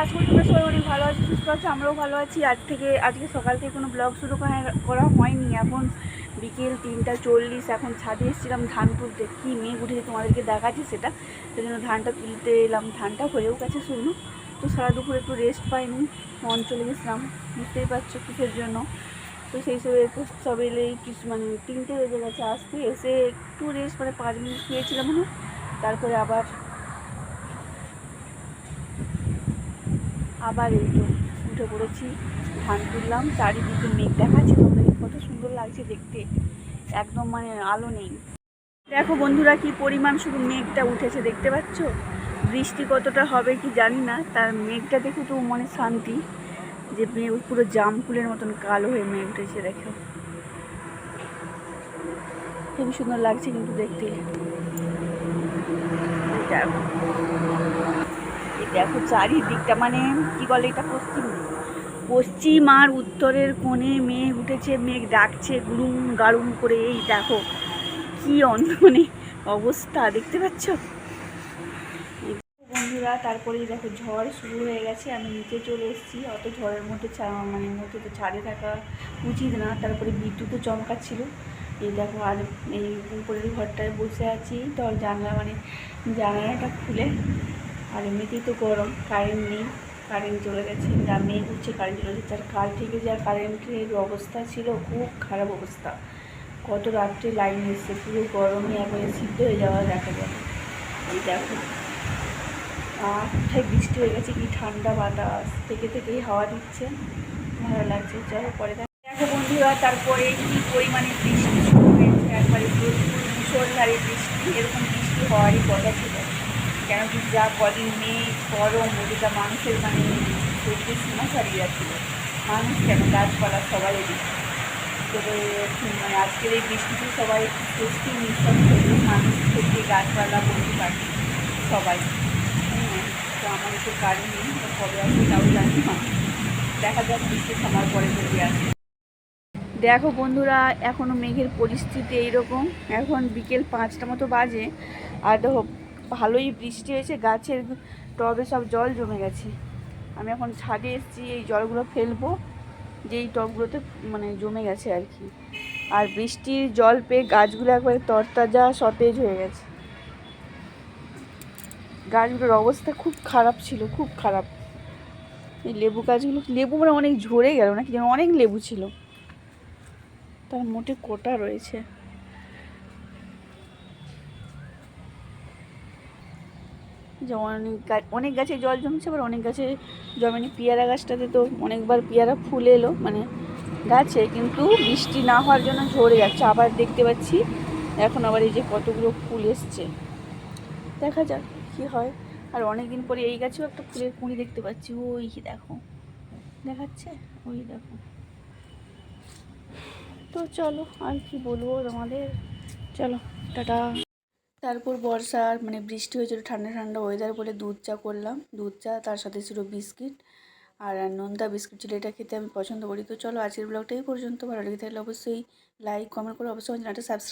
আজকে তোমরা সবাই অনেক ভালো আছি, সুস্থ আছি, আমরাও ভালো আছি। আজকে সকাল থেকে কোনো ব্লগ শুরু করা হয়নি। এখন বিকেল 3:40। এখন ছাদে এসেছিলাম ধান তুলতে। কী মেঘ উঠেছে তোমাদেরকে দেখাচ্ছি সেটা। সেই জন্য ধানটা তুলতে এলাম। ধানটা হয়েও গেছে শুকনো। তো সারা দুপুর একটু রেস্ট পাইনি, মন চলে গেছিলাম, বুঝতেই পারছো কিসের জন্য। তো সেই সব একটু সব এলেই কিছু 3টে বেজে গেছে আসতে। এসে একটু রেস্ট 5 মিনিট শুয়েছিলাম তারপরে আবার এই তো উঠে পড়েছি, ধান তুললাম। চারিদিকে মেঘ দেখাচ্ছি তোমাদের, কত সুন্দর লাগছে দেখতে। একদম আলো নেই। দেখো বন্ধুরা কি পরিমাণ শুধু মেঘটা উঠেছে, দেখতে পাচ্ছ। বৃষ্টি কতটা হবে কি জানি না, তার মেঘটা দেখে তো মনে শান্তি যে মেঘ পুরো জাম ফুলের মতন কালো হয়ে মেঘ উঠেছে। দেখো খুবই সুন্দর লাগছে কিন্তু দেখতে। দেখো চারিদিকটা কি বলে এটা, পশ্চিম আর উত্তরের কোণে মেঘ উঠেছে, মেঘ ডাকছে গুরুম গাড়ুম করে। এই দেখো কি অবস্থা, দেখতে পাচ্ছ বন্ধুরা। তারপরেই দেখো ঝড় শুরু হয়ে গেছে। আমি নিচে চলে এসেছি, অত ঝড়ের মধ্যে মধ্যে তো ছাদে থাকা উচিত না। তারপরে বিদ্যুৎও চমকাচ্ছিল। এই দেখো, আর এই উপরের ঘরটায় বসে আছি, তো জানালাটা খুলে। আর এমনিতেই তো গরম, কারেন্ট নেই, কারেন্ট চলে গেছে। যা মেঘ হচ্ছে কারেন্ট চলে যাচ্ছে। আর কাল থেকে যা কারেন্টের অবস্থা ছিল, খুব খারাপ অবস্থা। কত রাত্রে লাইন এসছে, পুরো গরমে একবারে সিদ্ধ হয়ে যাওয়া দেখা যাবে। এই দেখো কোথায় বৃষ্টি হয়ে গেছে, কি ঠান্ডা বাতাস, থেকেই হাওয়া দিচ্ছে, ভালো লাগছে। চলো পরে দেখো বন্ধুরা, তারপরে কি পরিমাণে বৃষ্টি শুরু হয়েছে। একবারে মুষলধারে বৃষ্টি। এরকম বৃষ্টি হওয়ারই কথা ছিল, কেন কি যা কদিন মেঘ গরম, ওদিকটা মানুষের শরীরে সীমা ছাড়িয়ে যাচ্ছিল। মানুষ কেন, গাছপালা সবাইয়েরই। তবে আজকের এই বৃষ্টিতে সবাই স্বস্তি নিঃশ্বাস করবে, মানুষ থেকে গাছপালা, পশু পাখি সবাই। তো আমার তো গাড়ি নেই, কবে আসবে তাও জানি না। দেখা যাক বৃষ্টি থামার পরে যদি আসে। দেখো বন্ধুরা, এখনও মেঘের পরিস্থিতি এইরকম। এখন বিকেল 5টা মতো বাজে, আর দেখো ভালোই বৃষ্টি হয়েছে, গাছের টবে সব জল জমে গেছে। আমি এখন ছাদে এসেছি, এই জলগুলো ফেলবো, যেই টবগুলোতে জমে গেছে আর কি। আর বৃষ্টির জল পেয়ে গাছগুলো একবারে তরতাজা সতেজ হয়ে গেছে। গাছগুলোর অবস্থা খুব খারাপ ছিল, খুব খারাপ। এই লেবু গাছগুলো, লেবু অনেক ঝরে গেল নাকি যেন, অনেক লেবু ছিল, তার মোটে কোটা রয়েছে। যেমন অনেক গাছে জল জমছে, আবার অনেক গাছে জমেনি। পেয়ারা গাছটাতে তো অনেকবার পেয়ারা ফুল এলো গাছে, কিন্তু বৃষ্টি না হওয়ার জন্য ঝরে যাচ্ছে। আবার দেখতে পাচ্ছি এখন আবার এই যে কতগুলো ফুল এসছে, দেখা যাক কি হয়। আর অনেকদিন পরে এই গাছেও একটা ফুলের কুঁড়ি দেখতে পাচ্ছি। ওই দেখো, দেখাচ্ছে, ওই দেখো। তো চলো, আর কি বলবো তোমাদের, চলো টাটা। তারপর বর্ষার বৃষ্টি হয়েছিল, ঠান্ডা ঠান্ডা ওয়েদার বলে দুধ চা করলাম। দুধ চা, তার সাথে ছিল বিস্কিট, আর নোনতা বিস্কিট ছিল। এটা খেতে আমি পছন্দ করি। তো চলো আজকের ব্লগটা এই পর্যন্ত। ভালো লেগে থাকলে অবশ্যই লাইক কমেন্ট করে, অবশ্যই আমার চ্যানেলটা সাবস্ক্রাইব।